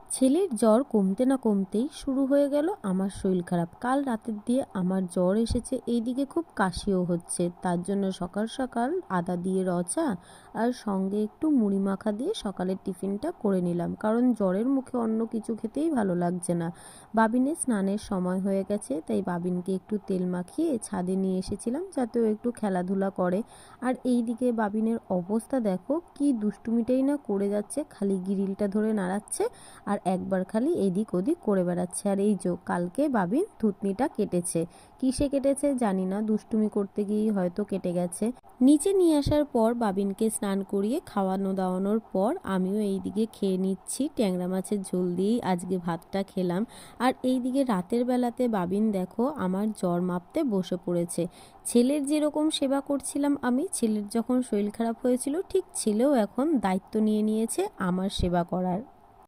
ছেলের জ্বর কমতে না কমতেই শুরু হয়ে গেল আমার শরীর খারাপ। কাল রাতের দিয়ে আমার জ্বর এসেছে, এইদিকে খুব কাশিও হচ্ছে। তার জন্য সকাল সকাল আদা দিয়ে চা আর সঙ্গে একটু মুড়ি মাখা দিয়ে সকালের টিফিনটা করে নিলাম, কারণ জ্বরের মুখে অন্য কিছু খেতেই ভালো লাগছে না। বাবিনের স্নানের সময় হয়ে গেছে, তাই বাবিনকে একটু তেল মাখিয়ে ছাদে নিয়ে এসেছিলাম যাতে ও একটু খেলাধুলা করে। আর এইদিকে বাবিনের অবস্থা দেখো, কি দুষ্টুমিটাই না করে যাচ্ছে, খালি গ্রিলটা ধরে নাড়াচ্ছে আর একবার খালি এদিক ওদিক করে বেড়াচ্ছে। আর এই যে কালকে বাবিন থুতনিটা কেটেছে, কিসে কেটেছে জানি না, দুষ্টুমি করতে গিয়েই হয়তো কেটে গেছে। নিচে নিয়ে আসার পর বাবিনকে স্নান করিয়ে খাওয়ানো দাওয়ানোর পর আমিও এইদিকে খেয়ে নিচ্ছি। ট্যাংরা মাছের ঝোল দিয়েই আজকে ভাতটা খেলাম। আর এইদিকে রাতের বেলাতে বাবিন দেখো আমার জ্বর মাপতে বসে পড়েছে। ছেলের যেরকম সেবা করছিলাম আমি, ছেলের যখন শরীর খারাপ হয়েছিল, ঠিক ছেলেও এখন দায়িত্ব নিয়ে নিয়েছে আমার সেবা করার।